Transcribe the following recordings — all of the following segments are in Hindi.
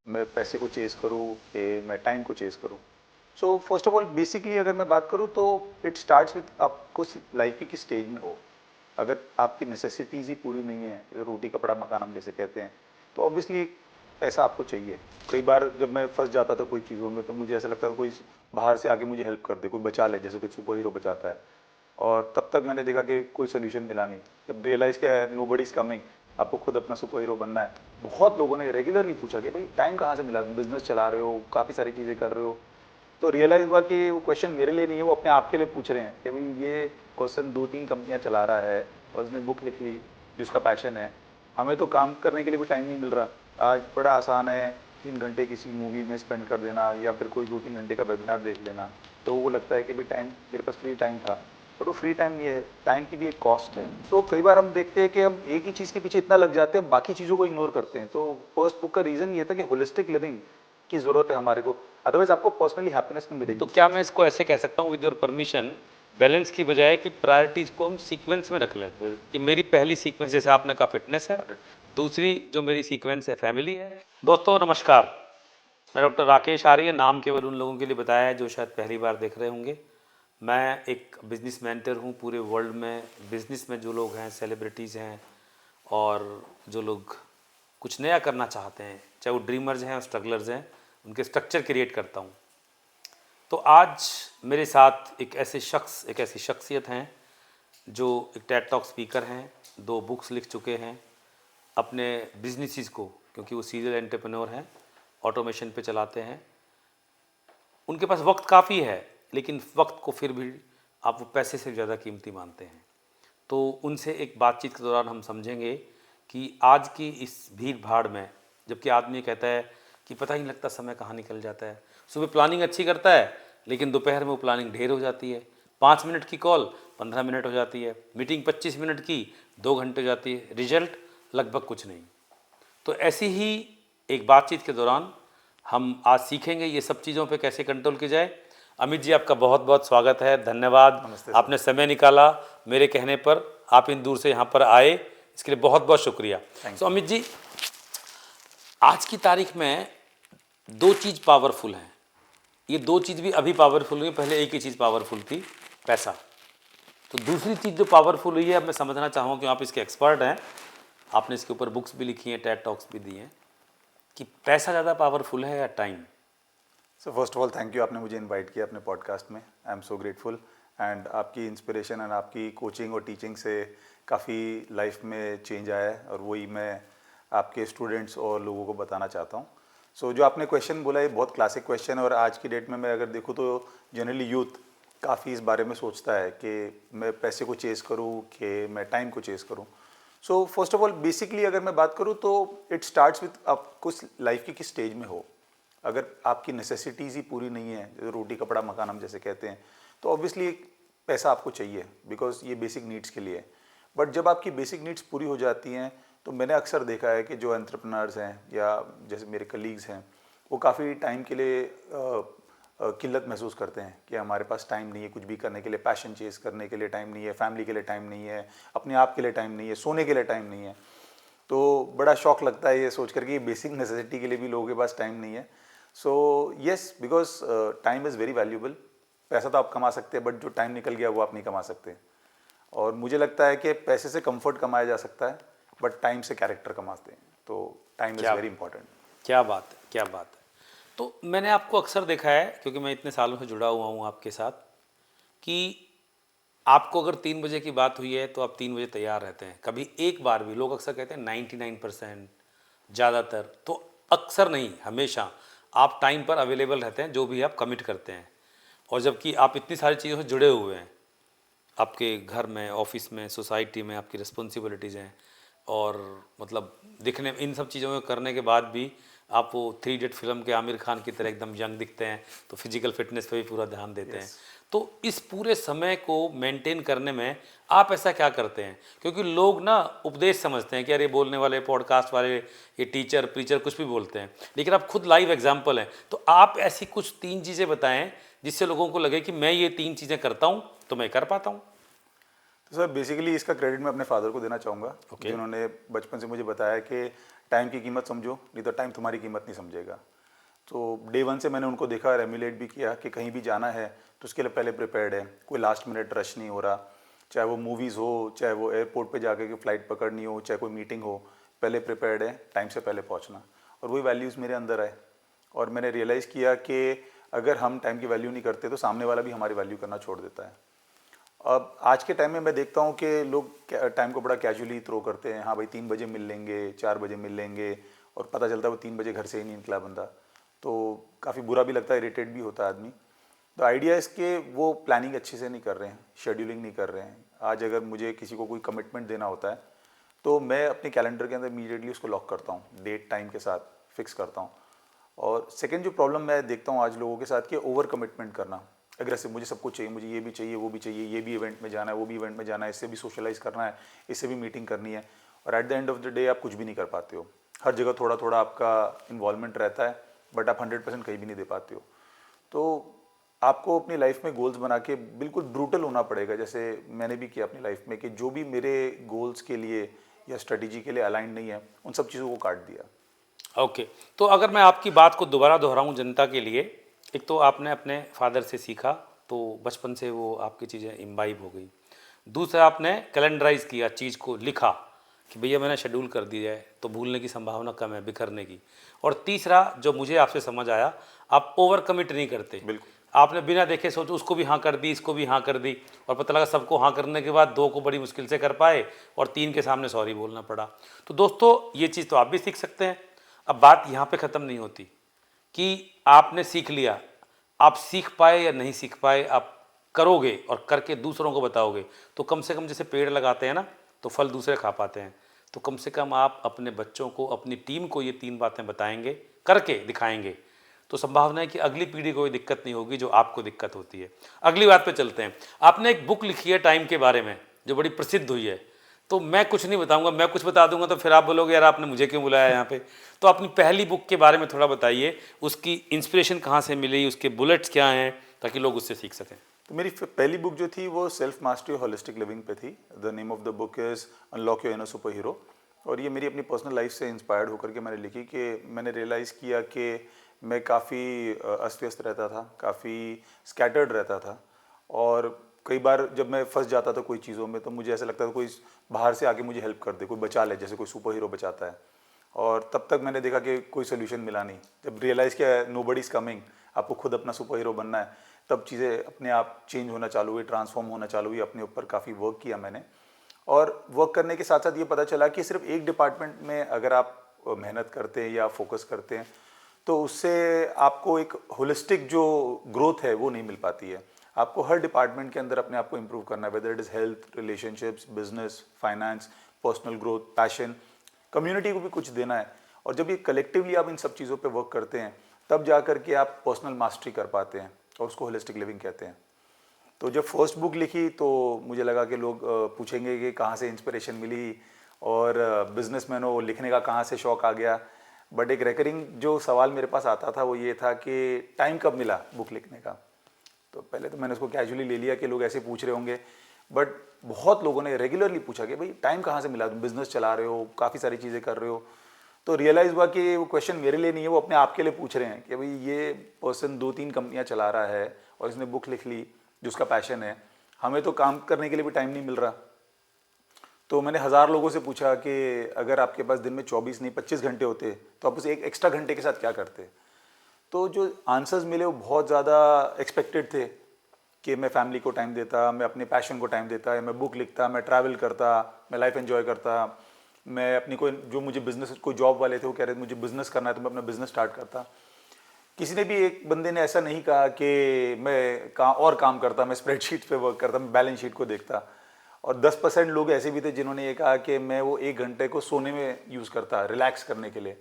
मैं पैसे को चेज़ करूँ कि मैं टाइम को चेज़ करूँ। So first of all basically अगर मैं बात करूँ तो इट स्टार्ट्स विद आप कुछ लाइफ की किस स्टेज में हो। अगर आपकी नेसेसिटीज़ ही पूरी नहीं है, रोटी कपड़ा मकान हम जैसे कहते हैं, तो ऑब्वियसली पैसा आपको चाहिए। कई बार जब मैं फंस जाता था कोई चीज़ों में तो मुझे ऐसा लगता था कोई बाहर से आके मुझे हेल्प कर दे, कोई बचा ले, जैसे कोई सुपर हीरो बचाता है। और तब तक मैंने देखा कि कोई सोल्यूशन मिला नहीं। जब रियलाइज़ किया है नोबडी इज़ कमिंग, आपको खुद अपना सुपर हीरो बनना है। बहुत लोगों ने रेगुलरली पूछा कि भाई टाइम कहाँ से मिला, बिजनेस चला रहे हो, काफ़ी सारी चीज़ें कर रहे हो। तो रियलाइज़ हुआ कि वो क्वेश्चन मेरे लिए नहीं है, वो अपने आप के लिए पूछ रहे हैं कि भाई ये क्वेश्चन 2-3 कंपनियां चला रहा है और उसने बुक लिख ली जिसका पैशन है। हमें तो काम करने के लिए भी टाइम नहीं मिल रहा। आज बड़ा आसान है 3 घंटे किसी मूवी में स्पेंड कर देना या फिर कोई 2-3 घंटे का वेबिनार देख लेना। तो वो लगता है कि भाई टाइम, मेरे पास फ्री टाइम था। बट वो फ्री टाइम नहीं है, टाइम की भी एक कॉस्ट है। तो कई बार हम देखते हैं कि हम एक ही चीज़ के पीछे इतना लग जाते हैं, बाकी चीज़ों को इग्नोर करते हैं। तो फर्स्ट बुक का रीज़न ये था कि होलिस्टिक लिविंग की ज़रूरत है हमारे को, अदरवाइज आपको पर्सनली हैप्पीनेस नहीं मिलेगी। तो क्या मैं इसको ऐसे कह सकता हूँ विद योर परमिशन, बैलेंस की बजाय कि प्रायोरिटीज को हम सीक्वेंस में रख लें कि मेरी पहली सीक्वेंस जैसे आपने कहा फिटनेस है, दूसरी जो मेरी सीक्वेंस है फैमिली है। दोस्तों नमस्कार, मैं डॉक्टर राकेश आर्य, नाम केवल उन लोगों के लिए बताया है जो शायद पहली बार देख रहे होंगे। मैं एक बिजनेस मेंटर हूँ। पूरे वर्ल्ड में बिजनेस में जो लोग हैं, सेलिब्रिटीज़ हैं और जो लोग कुछ नया करना चाहते हैं, चाहे वो ड्रीमर्स हैं और स्ट्रगलर्स हैं, उनके स्ट्रक्चर क्रिएट करता हूँ। तो आज मेरे साथ एक ऐसे शख्स, एक ऐसी शख्सियत हैं जो एक टेड टॉक स्पीकर हैं, 2 बुक्स लिख चुके हैं अपने बिजनेसिस को, क्योंकि वो सीरियल एंटरप्रेन्योर हैं, ऑटोमेशन पे चलाते हैं। उनके पास वक्त काफ़ी है, लेकिन वक्त को फिर भी आप वो पैसे से ज़्यादा कीमती मानते हैं। तो उनसे एक बातचीत के दौरान हम समझेंगे कि आज की इस भीड़ भाड़ में, जबकि आदमी कहता है कि पता ही नहीं लगता समय कहाँ निकल जाता है, सुबह प्लानिंग अच्छी करता है लेकिन दोपहर में वो प्लानिंग ढेर हो जाती है। 5 मिनट की कॉल 15 मिनट हो जाती है, मीटिंग 25 मिनट की 2 घंटे हो जाती है, रिजल्ट लगभग कुछ नहीं। तो ऐसी ही एक बातचीत के दौरान हम आज सीखेंगे ये सब चीज़ों पे कैसे कंट्रोल की जाए। अमित जी, आपका बहुत बहुत स्वागत है, धन्यवाद। नमस्ते सर। आपने समय निकाला मेरे कहने पर, आप इन दूर से यहाँ पर आए, इसके लिए बहुत बहुत शुक्रिया। थैंक तो यू। अमित जी, आज की तारीख में 2 चीज़ पावरफुल हैं। ये 2 चीज़ भी अभी पावरफुल हुई, पहले एक ही चीज़ पावरफुल थी, पैसा। तो दूसरी चीज़ जो पावरफुल हुई है, अब मैं समझना चाहूँगा कि आप इसके एक्सपर्ट हैं, आपने इसके ऊपर बुक्स भी लिखी हैं, टेड टॉक्स भी दिए हैं, कि पैसा ज़्यादा पावरफुल है या time? So first of all thank you, आपने मुझे इनवाइट किया अपने पॉडकास्ट में। I am so grateful. And आपकी इंस्पिरेशन एंड आपकी कोचिंग और टीचिंग से काफ़ी लाइफ में चेंज आया है और वही मैं आपके स्टूडेंट्स और लोगों को बताना चाहता हूँ। सो जो आपने क्वेश्चन बोला ये बहुत क्लासिक क्वेश्चन है और आज की डेट में मैं अगर देखूँ तो जनरली यूथ काफ़ी इस बारे में सोचता है कि मैं पैसे को चेज़ करूँ कि मैं टाइम को चेज़ करूँ। So first of all basically अगर मैं बात करूँ तो इट स्टार्ट्स विथ आप कुछ लाइफ की किस स्टेज में हो। अगर आपकी नेसेसिटीज़ ही पूरी नहीं है, जैसे रोटी कपड़ा मकान हम जैसे कहते हैं, तो ऑब्वियसली पैसा आपको चाहिए बिकॉज ये बेसिक नीड्स के लिए है। बट जब आपकी बेसिक नीड्स पूरी हो जाती हैं तो मैंने अक्सर देखा है कि जो एंटरप्रेन्योर्स हैं या जैसे मेरे कलीग्स हैं, वो काफ़ी टाइम के लिए किल्लत महसूस करते हैं कि हमारे पास टाइम नहीं है कुछ भी करने के लिए, पैशन चेज़ करने के लिए टाइम नहीं है, फैमिली के लिए टाइम नहीं है, अपने आप के लिए टाइम नहीं है, सोने के लिए टाइम नहीं है। तो बड़ा शौक लगता है ये सोच कर कि बेसिक नेसेसिटी के लिए भी लोगों के पास टाइम नहीं है। So yes, because time is very valuable. पैसा तो आप कमा सकते हैं बट जो टाइम निकल गया वो आप नहीं कमा सकते। और मुझे लगता है कि पैसे से कंफर्ट कमाया जा सकता है बट टाइम से कैरेक्टर कमाते हैं। तो टाइम इज़ क्या वेरी इंपॉर्टेंट। क्या बात है, क्या बात है। तो मैंने आपको अक्सर देखा है, क्योंकि मैं इतने सालों से जुड़ा हुआ हूँ आपके साथ, कि आपको अगर 3 बजे की बात हुई है तो आप 3 बजे तैयार रहते हैं। कभी एक बार भी, लोग अक्सर कहते हैं 99%, ज़्यादातर तो, अक्सर नहीं, हमेशा आप टाइम पर अवेलेबल रहते हैं जो भी आप कमिट करते हैं। और जबकि आप इतनी सारी चीज़ों से जुड़े हुए हैं, आपके घर में, ऑफिस में, सोसाइटी में आपकी रिस्पॉन्सिबिलिटीज़ हैं, और मतलब दिखने इन सब चीज़ों में करने के बाद भी आप वो 3 इडियट फिल्म के आमिर खान की तरह एकदम यंग दिखते हैं, तो फिजिकल फिटनेस पे भी पूरा ध्यान देते हैं। यस। तो इस पूरे समय को मेंटेन करने में आप ऐसा क्या करते हैं? क्योंकि लोग ना उपदेश समझते हैं कि अरे बोलने वाले, पॉडकास्ट वाले, ये टीचर प्रीचर कुछ भी बोलते हैं, लेकिन आप खुद लाइव एग्जाम्पल हैं। तो आप ऐसी कुछ 3 चीज़ें बताएं जिससे लोगों को लगे कि मैं ये 3 चीज़ें करता हूँ तो मैं कर पाता हूँ। तो सर बेसिकली इसका क्रेडिट मैं अपने फादर को देना चाहूँगा, ओके। जिन्होंने बचपन से मुझे बताया कि टाइम की कीमत समझो, नहीं तो टाइम तुम्हारी कीमत नहीं समझेगा। तो डे वन से मैंने उनको देखा और एमुलेट भी किया कि कहीं भी जाना है तो उसके लिए पहले प्रिपेयर्ड है, कोई लास्ट मिनट रश नहीं हो रहा, चाहे वो मूवीज़ हो, चाहे वो एयरपोर्ट पे जाके के फ़्लाइट पकड़नी हो, चाहे कोई मीटिंग हो, पहले प्रिपेयर्ड है, टाइम से पहले पहुंचना। और वही वैल्यूज़ मेरे अंदर आए और मैंने रियलाइज़ किया कि अगर हम टाइम की वैल्यू नहीं करते तो सामने वाला भी हमारी वैल्यू करना छोड़ देता है। अब आज के टाइम में मैं देखता हूँ कि लोग टाइम को बड़ा कैजुअली थ्रो करते हैं, हाँ भाई 3 बजे मिल लेंगे, 4 बजे मिल लेंगे, और पता चलता है वो 3 बजे घर से ही नहीं निकला बंदा। तो काफ़ी बुरा भी लगता है, इरिटेट भी होता है आदमी। तो आइडिया इसके वो प्लानिंग अच्छे से नहीं कर रहे हैं, शेड्यूलिंग नहीं कर रहे हैं। आज अगर मुझे किसी को कोई कमिटमेंट देना होता है तो मैं अपने कैलेंडर के अंदर इमीडिएटली उसको लॉक करता हूँ, डेट टाइम के साथ फिक्स करता हूँ। और सेकंड जो प्रॉब्लम मैं देखता हूँ आज लोगों के साथ कि ओवर कमिटमेंट करना, अग्रेसिव, मुझे सब कुछ चाहिए, मुझे ये भी चाहिए, वो भी चाहिए, ये भी इवेंट में जाना है, वो भी इवेंट में जाना है, इससे भी सोशलाइज करना है, इससे भी मीटिंग करनी है। और at the end of the day आप कुछ भी नहीं कर पाते हो। हर जगह थोड़ा थोड़ा आपका इन्वॉल्वमेंट रहता है बट आप 100% कहीं भी नहीं दे पाते हो। तो आपको अपनी लाइफ में गोल्स बना के बिल्कुल ब्रूटल होना पड़ेगा, जैसे मैंने भी किया अपनी लाइफ में, कि जो भी मेरे गोल्स के लिए या स्ट्रेटेजी के लिए अलाइन नहीं है उन सब चीज़ों को काट दिया। ओके, तो अगर मैं आपकी बात को दोबारा दोहराऊं जनता के लिए, एक तो आपने अपने फादर से सीखा, तो बचपन से वो आपकी चीज़ें इम्बाइब हो गई। दूसरा, आपने कैलेंडराइज किया, चीज़ को लिखा कि भैया मैंने शेड्यूल कर दिया है, तो भूलने की संभावना कम है, बिखरने की। और तीसरा जो मुझे आपसे समझ आया, आप ओवर कमिट नहीं करते। बिल्कुल। आपने बिना देखे सोचो उसको भी हाँ कर दी, इसको भी हाँ कर दी, और पता लगा सबको हाँ करने के बाद 2 को बड़ी मुश्किल से कर पाए और 3 के सामने सॉरी बोलना पड़ा। तो दोस्तों, ये चीज़ तो आप भी सीख सकते हैं। अब बात यहाँ पे ख़त्म नहीं होती कि आपने सीख लिया, आप सीख पाए या नहीं सीख पाए, आप करोगे और करके दूसरों को बताओगे, तो कम से कम जैसे पेड़ लगाते हैं ना, तो फल दूसरे खा पाते हैं, तो कम से कम आप अपने बच्चों को, अपनी टीम को ये 3 बातें बताएंगे, करके दिखाएंगे, तो संभावना है कि अगली पीढ़ी को कोई दिक्कत नहीं होगी जो आपको दिक्कत होती है। अगली बात पे चलते हैं। आपने एक बुक लिखी है टाइम के बारे में जो बड़ी प्रसिद्ध हुई है, तो मैं कुछ नहीं बताऊंगा, मैं कुछ बता दूंगा तो फिर आप बोलोगे यार आपने मुझे क्यों बुलाया यहाँ पे। तो अपनी पहली बुक के बारे में थोड़ा बताइए, उसकी इंस्पिरेशन कहाँ से मिली, उसके बुलेट्स क्या हैं, ताकि लोग उससे सीख सकें। तो मेरी पहली बुक जो थी वो सेल्फ मास्टरी होलिस्टिक लिविंग पे थी। The name of the book is unlock your inner super hero. और ये मेरी अपनी पर्सनल लाइफ से इंस्पायर्ड होकर के मैंने लिखी कि मैंने रियलाइज़ किया कि मैं काफ़ी अस्त व्यस्त रहता था, काफ़ी स्कैटर्ड रहता था, और कई बार जब मैं फंस जाता था कोई चीज़ों में तो मुझे ऐसा लगता था कोई बाहर से आके मुझे हेल्प कर दे, कोई बचा ले, जैसे कोई सुपर हीरो बचाता है। और तब तक मैंने देखा कि कोई सोल्यूशन मिला नहीं। जब रियलाइज़ किया नोबडी इज़ कमिंग, आपको खुद अपना सुपर हीरो बनना है, तब चीज़ें अपने आप चेंज होना चालू हुई, ट्रांसफॉर्म होना चालू हुई। अपने ऊपर काफ़ी वर्क किया मैंने, और वर्क करने के साथ साथ ये पता चला कि सिर्फ एक डिपार्टमेंट में अगर आप मेहनत करते हैं या फोकस करते हैं तो उससे आपको एक होलिस्टिक जो ग्रोथ है वो नहीं मिल पाती है। आपको हर डिपार्टमेंट के अंदर अपने आप को इम्प्रूव करना है, whether it is health, relationships, business, finance, personal growth, passion, community को भी कुछ देना है। और जब ये कलेक्टिवली आप इन सब चीज़ों पे वर्क करते हैं तब जा कर के आप पर्सनल मास्टरी कर पाते हैं, और उसको होलिस्टिक लिविंग कहते हैं। तो जब फर्स्ट बुक लिखी तो मुझे लगा कि लोग पूछेंगे कि कहाँ से इंस्पिरेशन मिली, और बिजनेसमैन हो, लिखने का कहाँ से शौक आ गया। बट एक रेकरिंग जो सवाल मेरे पास आता था वो ये था कि टाइम कब मिला बुक लिखने का। तो पहले तो मैंने उसको कैजुअली ले लिया कि लोग ऐसे पूछ रहे होंगे, बट बहुत लोगों ने रेगुलरली पूछा कि भाई टाइम कहाँ से मिला, तुम बिजनेस चला रहे हो, काफ़ी सारी चीज़ें कर रहे हो। तो रियलाइज़ हुआ कि वो क्वेश्चन मेरे लिए नहीं है, वो अपने आप के लिए पूछ रहे हैं कि भाई ये पर्सन 2-3 कंपनियां चला रहा है और इसने बुक लिख ली जो उसका पैशन है, हमें तो काम करने के लिए भी टाइम नहीं मिल रहा। तो मैंने 1000 लोगों से पूछा कि अगर आपके पास दिन में 24 नहीं 25 घंटे होते तो आप उस एक एक्स्ट्रा घंटे के साथ क्या करते। तो जो आंसर्स मिले वो बहुत ज़्यादा एक्सपेक्टेड थे कि मैं फैमिली को टाइम देता, मैं अपने पैशन को टाइम देता, मैं बुक लिखता, मैं ट्रैवल करता, मैं लाइफ एंजॉय करता, मैं अपनी कोई जो मुझे बिजनेस, कोई जॉब वाले थे वो कह रहे थे मुझे बिजनेस करना है तो मैं अपना बिजनेस स्टार्ट करता। किसी ने भी, एक बंदे ने ऐसा नहीं कहा कि मैं काम करता, मैं स्प्रेडशीट पे वर्क करता, मैं बैलेंस शीट को देखता। और 10% लोग ऐसे भी थे जिन्होंने ये कहा कि मैं वो 1 घंटे को सोने में यूज़ करता, रिलैक्स करने के लिए।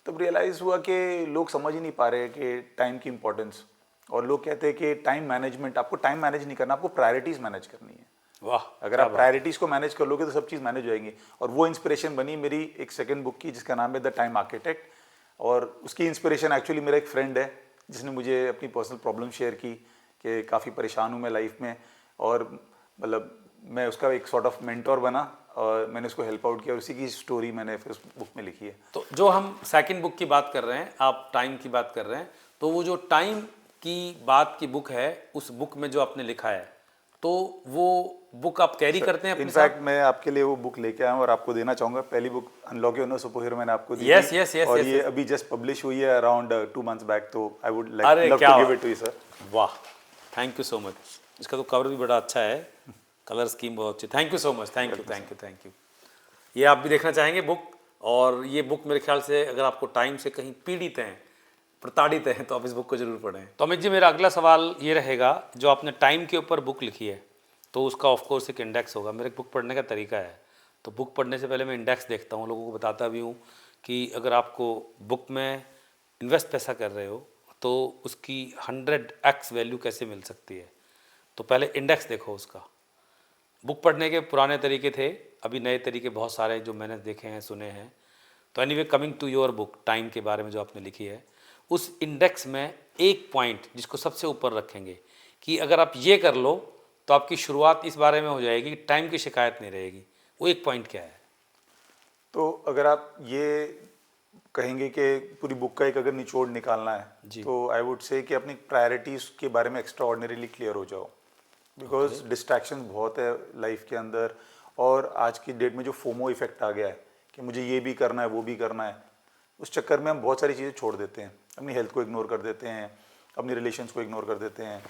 तब रियलाइज़ हुआ कि लोग समझ ही नहीं पा रहे कि टाइम की इंपॉर्टेंस। और लोग कहते हैं कि टाइम मैनेजमेंट, आपको टाइम मैनेज नहीं करना, आपको प्रायोरिटीज़ मैनेज करनी है। वाह, अगर आप प्रायोरिटीज़ को मैनेज कर लोगे तो सब चीज़ मैनेज हो जाएंगी। और वो इंस्पिरेशन बनी मेरी एक सेकंड बुक की जिसका नाम है द टाइम आर्किटेक्ट। और उसकी इंस्पिरेशन एक्चुअली मेरा एक फ्रेंड है जिसने मुझे अपनी पर्सनल प्रॉब्लम शेयर की कि काफ़ी परेशान हूँ मैं लाइफ में, और मतलब मैं उसका एक सॉर्ट ऑफ मेंटोर बना और मैंने उसको हेल्प आउट किया और उसी की स्टोरी मैंने फिर उस बुक में लिखी है। तो जो हम सेकंड बुक की बात कर रहे हैं, आप टाइम की बात कर रहे हैं, तो वो जो टाइम की बात की बुक है, उस बुक में जो आपने लिखा है, तो वो बुक आप कैरी करते हैं अपने साथ? इनफैक्ट मैं आपके लिए वो बुक लेके आया हूँ और आपको देना चाहूँगा। पहली book unlock your inner super hero मैंने आपको दी Yes, थी yes, yes, और yes, ये yes. अभी जस्ट पब्लिश हुई है अराउंड 2 मंथ्स बैक, तो आई वुड अरे लव क्या टू गिव बात। It to you sir. वाह, थैंक यू सो मच। इसका तो कवर भी बड़ा अच्छा है, कलर स्कीम बहुत अच्छी। Thank you so much, thank you, thank you, thank you. ये आप भी देखना चाहेंगे बुक, और ये बुक मेरे ख्याल से अगर आपको टाइम से कहीं पीड़ित हैं, प्रताड़ित हैं, तो आप इस बुक को जरूर पढ़ें। तो अमित जी, मेरा अगला सवाल ये रहेगा, जो आपने टाइम के ऊपर बुक लिखी है, तो उसका ऑफ कोर्स एक इंडेक्स होगा। मेरे बुक पढ़ने का तरीका है, तो बुक पढ़ने से पहले मैं इंडेक्स देखता हूँ, लोगों को बताता भी हूँ कि अगर आपको बुक में इन्वेस्ट पैसा कर रहे हो तो उसकी 100x वैल्यू कैसे मिल सकती है। तो पहले इंडेक्स देखो उसका। बुक पढ़ने के पुराने तरीके थे, अभी नए तरीके बहुत सारे जो मैंने देखे हैं, सुने हैं। तो anyway, coming to your book, time के बारे में जो आपने लिखी है, उस इंडेक्स में एक पॉइंट जिसको सबसे ऊपर रखेंगे कि अगर आप ये कर लो तो आपकी शुरुआत इस बारे में हो जाएगी कि टाइम की शिकायत नहीं रहेगी, वो एक पॉइंट क्या है? तो अगर आप ये कहेंगे कि पूरी बुक का एक अगर निचोड़ निकालना है, जी। तो आई वुड से कि अपनी प्रायोरिटीज़ के बारे में एक्स्ट्रा ऑर्डिनरीली क्लियर हो जाओ। बिकॉज डिस्ट्रैक्शन बहुत है लाइफ के अंदर, और आज की डेट में जो फोमो इफेक्ट आ गया है कि मुझे ये भी करना है वो भी करना है, उस चक्कर में हम बहुत सारी चीज़ें छोड़ देते हैं। अपनी हेल्थ को इग्नोर कर देते हैं, अपनी रिलेशंस को इग्नोर कर देते हैं,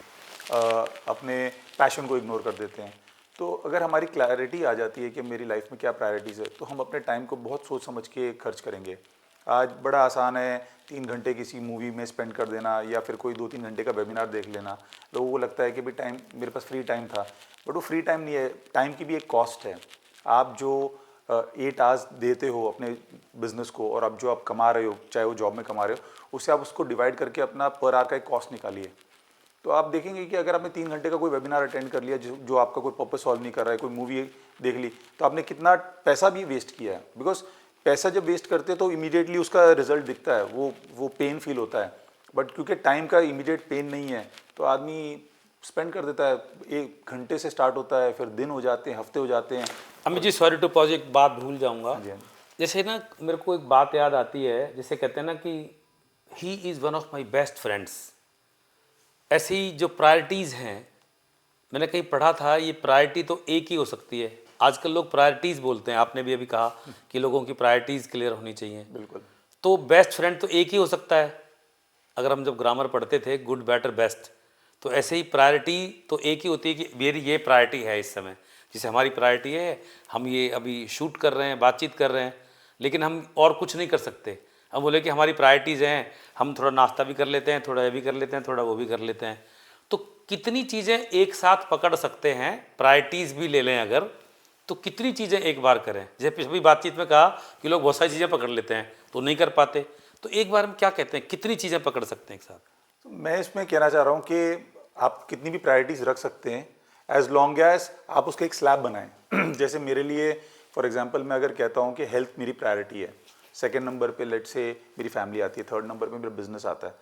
अपने पैशन को इग्नोर कर देते हैं। तो अगर हमारी क्लैरिटी आ जाती है कि मेरी लाइफ में क्या प्रायोरिटीज़ है, तो हम अपने टाइम को बहुत सोच समझ के खर्च करेंगे। आज बड़ा आसान है 3 घंटे किसी मूवी में स्पेंड कर देना, या फिर कोई 2-3 घंटे का वेबिनार देख लेना। लोगों को लगता है कि भाई टाइम, मेरे पास फ्री टाइम था, बट वो फ्री टाइम नहीं है। टाइम की भी एक कॉस्ट है। आप जो 8 आवर्स देते हो अपने बिजनेस को, और अब जो आप कमा रहे हो, चाहे वो जॉब में कमा रहे हो, उससे आप उसको डिवाइड करके अपना पर आवर का एक कॉस्ट निकालिए। तो आप देखेंगे कि अगर आपने 3 घंटे का कोई वेबिनार अटेंड कर लिया जो आपका कोई पर्पस सॉल्व नहीं कर रहा है, कोई मूवी देख ली, तो आपने कितना पैसा भी वेस्ट किया है। बिकॉज पैसा जब वेस्ट करते हैं तो इमीडिएटली उसका रिजल्ट दिखता है, वो पेन फील होता है। बट क्योंकि टाइम का इमीडिएट पेन नहीं है, तो आदमी स्पेंड कर देता है। 1 घंटे से स्टार्ट होता है, फिर दिन हो जाते हैं, हफ्ते हो जाते हैं। Amit ji, sorry to pause, एक बात भूल जाऊंगा। जी, हाँ जी। जैसे ना, मेरे को एक बात याद आती है, जैसे कहते हैं ना कि he is one of my best friends. ऐसी जो प्रायोरिटीज़ हैं, मैंने कहीं पढ़ा था, ये प्रायोरिटी तो एक ही हो सकती है। आजकल लोग प्रायोरिटीज़ बोलते हैं, आपने भी अभी कहा कि लोगों की प्रायोरिटीज़ क्लियर होनी चाहिए। बिल्कुल। तो बेस्ट फ्रेंड तो एक ही हो सकता है। अगर हम जब ग्रामर पढ़ते थे, गुड बेटर बेस्ट, तो ऐसे ही प्रायोरिटी तो एक ही होती है कि मेरी ये प्रायोरिटी है इस समय। जैसे हमारी प्रायोरिटी है, हम ये अभी शूट कर रहे हैं, बातचीत कर रहे हैं, लेकिन हम और कुछ नहीं कर सकते। हम बोले कि हमारी प्रायोरिटीज़ हैं, हम थोड़ा नाश्ता भी कर लेते हैं, थोड़ा ये भी कर लेते हैं, थोड़ा वो भी कर लेते हैं। तो कितनी चीज़ें एक साथ पकड़ सकते हैं, प्रायोरिटीज़ भी ले लें अगर, तो कितनी चीज़ें एक बार करें? जैसे पिछली बातचीत में कहा कि लोग बहुत सारी चीज़ें पकड़ लेते हैं तो नहीं कर पाते, तो एक बार हम क्या कहते हैं, कितनी चीज़ें पकड़ सकते हैं एक साथ? तो मैं इसमें कहना चाह रहा हूँ कि आप कितनी भी प्रायोरिटीज़ रख सकते हैं, एज लॉन्ग एज आप उसका एक स्लैब बनाएं। जैसे मेरे लिए फॉर एग्जांपल मैं अगर कहता हूँ कि हेल्थ मेरी प्रायोरिटी है, सेकंड नंबर पे लेट से मेरी फैमिली आती है, थर्ड नंबर पे मेरा बिजनेस आता है,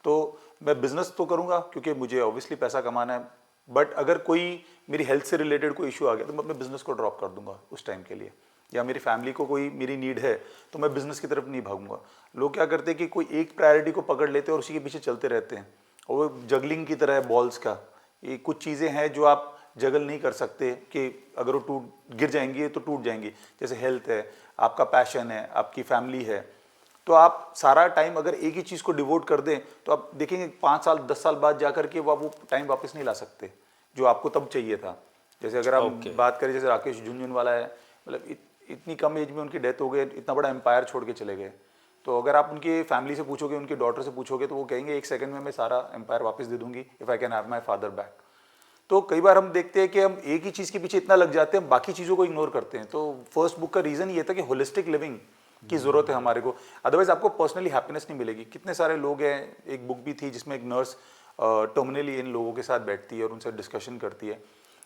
तो मैं बिजनेस तो करूँगा क्योंकि मुझे ऑब्वियसली पैसा कमाना है। बट अगर कोई मेरी हेल्थ से रिलेटेड कोई इशू आ गया तो मैं अपने बिजनेस को ड्रॉप कर दूंगा उस टाइम के लिए, या मेरी फैमिली को कोई मेरी नीड है तो मैं बिजनेस की तरफ नहीं भागूंगा। लोग क्या करते हैं कि कोई एक प्रायोरिटी को पकड़ लेते हैं और उसी के पीछे चलते रहते हैं, और वो जगलिंग की तरह है बॉल्स का। ये कुछ चीज़ें हैं जो आप जगल नहीं कर सकते कि अगर वो टूट गिर जाएंगी तो टूट जाएंगी। जैसे हेल्थ है, आपका पैशन है, आपकी फैमिली है, तो आप सारा टाइम अगर एक ही चीज़ को डिवोट कर दें तो आप देखेंगे 5 साल 10 साल बाद जाकर के वो टाइम वापस नहीं ला सकते जो आपको तब चाहिए था। जैसे अगर आप बात करें, जैसे राकेश झुनझुनवाला है, मतलब इतनी कम एज में उनकी डेथ हो गई, इतना बड़ा एम्पायर छोड़ के चले गए। तो अगर आप उनकी फैमिली से पूछोगे, उनकी डॉटर से पूछोगे, तो वो कहेंगे 1 सेकंड में मैं सारा एम्पायर वापस दे दूंगी if I can have my father back. तो कई बार हम देखते हैं कि हम एक ही चीज़ के पीछे इतना लग जाते हैं, बाकी चीज़ों को इग्नोर करते हैं। तो फर्स्ट बुक का रीज़न ये था कि होलिस्टिक लिविंग की ज़रूरत है हमारे को, अदरवाइज आपको पर्सनली हैप्पीनेस नहीं मिलेगी। कितने सारे लोग हैं, एक बुक भी थी जिसमें एक नर्स टर्मिनली इन लोगों के साथ बैठती है और उनसे डिस्कशन करती है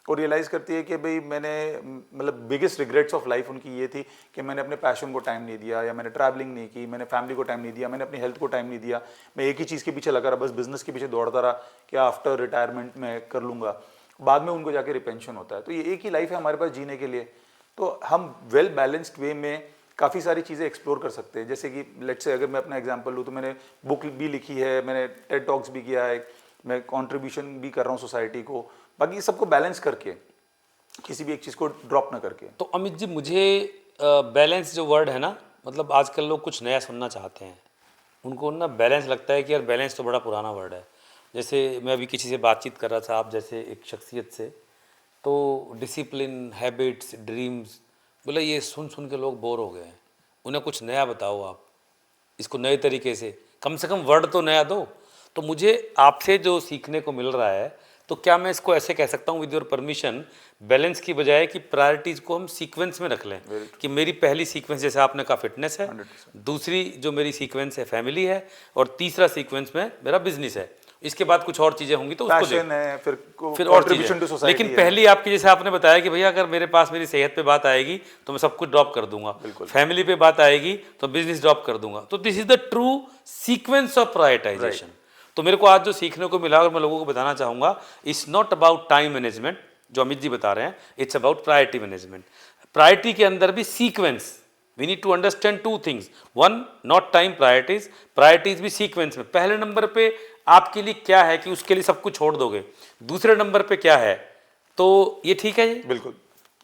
और रियलाइज़ करती है कि भाई मैंने, मतलब बिगेस्ट रिग्रेट्स ऑफ लाइफ उनकी ये थी कि मैंने अपने पैशन को टाइम नहीं दिया, या मैंने ट्रैवलिंग नहीं की, मैंने फैमिली को टाइम नहीं दिया, मैंने अपनी हेल्थ को टाइम नहीं दिया, मैं एक ही चीज़ के पीछे लगा रहा, बस बिजनेस के पीछे दौड़ता रहा कि आफ्टर रिटायरमेंट में कर लूँगा। बाद में उनको जाके रिपेंशन होता है। तो ये एक ही लाइफ है हमारे पास जीने के लिए, तो हम वेल बैलेंस्ड वे में काफ़ी सारी चीज़ें एक्सप्लोर कर सकते हैं। जैसे कि लेट्स से अगर मैं अपना एग्जांपल लूँ तो मैंने बुक भी लिखी है, मैंने टेड टॉक्स भी किया है, मैं कंट्रीब्यूशन भी कर रहा हूँ सोसाइटी को, बाकी सबको बैलेंस करके, किसी भी एक चीज़ को ड्रॉप ना करके। तो अमित जी मुझे बैलेंस जो वर्ड है ना, मतलब आजकल लोग कुछ नया सुनना चाहते हैं, उनको ना बैलेंस लगता है कि यार बैलेंस तो बड़ा पुराना वर्ड है। जैसे मैं अभी किसी से बातचीत कर रहा था, आप जैसे एक शख्सियत से, तो डिसिप्लिन, हैबिट्स, ड्रीम्स, बोला ये सुन सुन के लोग बोर हो गए हैं, उन्हें कुछ नया बताओ आप, इसको नए तरीके से कम वर्ड तो नया दो। तो मुझे आपसे जो सीखने को मिल रहा है, तो क्या मैं इसको ऐसे कह सकता हूँ विद योर परमिशन, बैलेंस की बजाय कि प्रायोरिटीज़ को हम सीक्वेंस में रख लें, कि मेरी पहली सीक्वेंस जैसे आपने कहा फिटनेस है, 100%। दूसरी जो मेरी सीक्वेंस है फैमिली है, और तीसरा सीक्वेंस में मेरा बिजनेस है, इसके बाद कुछ और चीज़ें होंगी तो उसको पैशन है, फिर फिर और कंट्रीब्यूशन टू चीज़ें। सोसाइटी लेकिन पहली आपकी जैसे आपने बताया कि भैया अगर मेरे पास मेरी सेहत पे बात आएगी तो मैं सब कुछ ड्रॉप कर दूंगा, फैमिली पे बात आएगी तो बिजनेस ड्रॉप कर दूंगा। तो this is the true sequence of prioritisation. तो मेरे को आज जो सीखने को मिला और मैं लोगों को बताना चाहूँगा, it's not about time management जो अमित जी बता रहे हैं, it's about priority management. Priority के अंदर भी sequence, we need to understand two things, one not time, priorities भी सीक्वेंस में। पहले नंबर पे आपके लिए क्या है कि उसके लिए सब कुछ छोड़ दोगे, दूसरे नंबर पे क्या है, तो ये ठीक है। ये बिल्कुल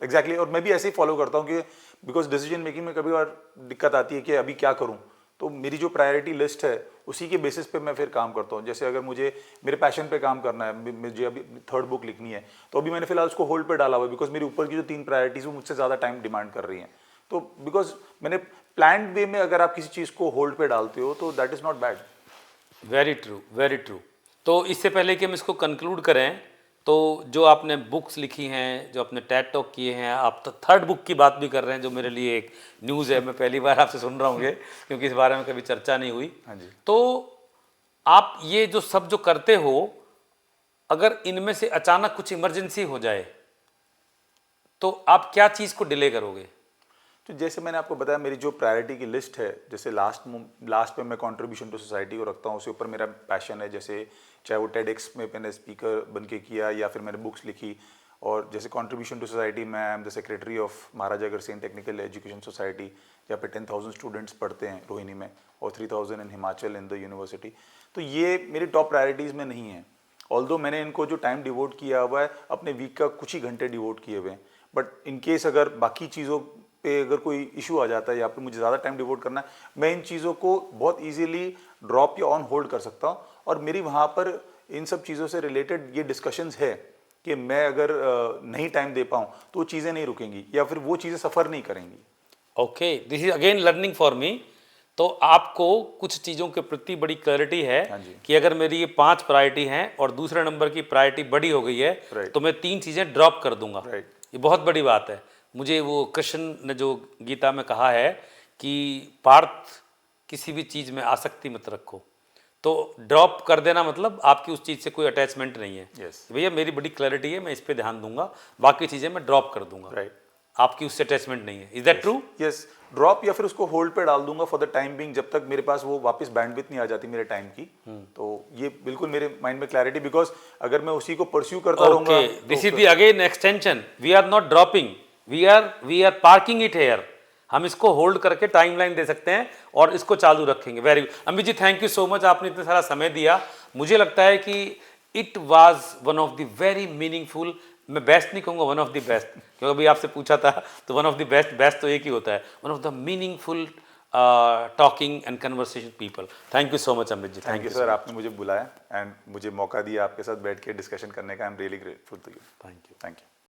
एग्जैक्टली और मैं भी ऐसे ही फॉलो करता हूँ कि बिकॉज डिसीजन मेकिंग में कभी बार दिक्कत आती है कि अभी क्या करूँ, तो मेरी जो प्रायोरिटी लिस्ट है उसी के बेसिस पे मैं फिर काम करता हूँ। जैसे अगर मुझे मेरे पैशन पे काम करना है, मुझे अभी थर्ड बुक लिखनी है, तो अभी मैंने फिलहाल उसको होल्ड पे डाला हुआ है बिकॉज मेरी ऊपर की जो 3 प्रायोरिटीज वो मुझसे ज़्यादा टाइम डिमांड कर रही हैं। तो बिकॉज मैंने प्लान्ड वे में अगर आप किसी चीज़ को होल्ड पे डालते हो तो that is not bad. Very true, very true. तो इससे पहले कि हम इसको कंक्लूड करें, तो जो आपने बुक्स लिखी हैं, जो आपने टेड टॉक किए हैं, आप तो थर्ड बुक की बात भी कर रहे हैं जो मेरे लिए एक न्यूज़ है, मैं पहली बार आपसे सुन रहा हूँ ये, क्योंकि इस बारे में कभी चर्चा नहीं हुई। हाँ जी। तो आप ये जो सब जो करते हो, अगर इनमें से अचानक कुछ इमरजेंसी हो जाए तो आप क्या चीज़ को डिले करोगे? तो जैसे मैंने आपको बताया मेरी जो प्रायोरिटी की लिस्ट है, जैसे लास्ट पे मैं कंट्रीब्यूशन टू सोसाइटी को रखता हूँ, उसके ऊपर मेरा पैशन है, जैसे चाहे वो टेडेक्स में मैंने स्पीकर बन के किया या फिर मैंने बुक्स लिखी, और जैसे कंट्रीब्यूशन टू सोसाइटी में I am the secretary of Maharaja Agrasen technical education society, जहाँ पे 10,000 स्टूडेंट्स पढ़ते हैं रोहिणी में और 3,000 इन हिमाचल इन द यूनिवर्सिटी। तो ये मेरी टॉप प्रायोरिटीज़ में नहीं है, ऑल्दो मैंने इनको जो टाइम डिवोट किया हुआ है अपने वीक का कुछ ही घंटे डिवोट किए हुए हैं, बट इन केस अगर बाकी चीज़ों पे अगर कोई इशू आ जाता है या फिर मुझे ज़्यादा टाइम डिवोट करना है, मैं इन चीज़ों को बहुत इजीली ड्रॉप या ऑन होल्ड कर सकता हूँ। और मेरी वहाँ पर इन सब चीज़ों से रिलेटेड ये डिस्कशंस है कि मैं अगर नहीं टाइम दे पाऊँ तो वो चीज़ें नहीं रुकेंगी या फिर वो चीज़ें सफ़र नहीं करेंगी। Okay, this is again learning for me. तो आपको कुछ चीज़ों के प्रति बड़ी क्लैरिटी है हाँ जी। कि अगर मेरी ये 5 प्रायोरिटी हैं और दूसरे नंबर की प्रायोरिटी बड़ी हो गई है, Right. तो मैं 3 चीज़ें ड्रॉप कर दूंगा। Right. ये बहुत बड़ी बात है। मुझे वो कृष्ण ने जो गीता में कहा है कि पार्थ किसी भी चीज़ में आसक्ति मत रखो, तो ड्रॉप कर देना मतलब आपकी उस चीज़ से कोई अटैचमेंट नहीं है। Yes. भैया मेरी बड़ी क्लैरिटी है, मैं इस पे ध्यान दूंगा, बाकी चीज़ें मैं ड्रॉप कर दूंगा। राइट। आपकी उससे अटैचमेंट नहीं है। Is that true? Yes, drop या फिर उसको होल्ड पे डाल दूंगा फॉर द टाइम बिंग, जब तक मेरे पास वो वापस बैंडविड्थ नहीं आ जाती मेरे टाइम की। तो ये बिल्कुल मेरे माइंड में क्लैरिटी, बिकॉज अगर मैं उसी को परस्यू करता रहूंगा Okay, this is the again extension. We are not dropping. We are parking it here. हम इसको होल्ड करके टाइमलाइन दे सकते हैं और इसको चालू रखेंगे। Very good Amit ji, thank you so much, आपने इतना सारा समय दिया। मुझे लगता है कि it was one of the very meaningful, मैं बेस्ट नहीं कहूँगा, वन ऑफ द बेस्ट, क्योंकि अभी आपसे पूछा था तो one of the best, best तो एक ही होता है, one of the meaningful talking and conversation people. Thank you so much Amit ji. Thank you sir, आपने मुझे बुलाया एंड मुझे मौका दिया आपके साथ बैठ के डिस्कशन करने का। I am really grateful to you. Thank you. Thank you.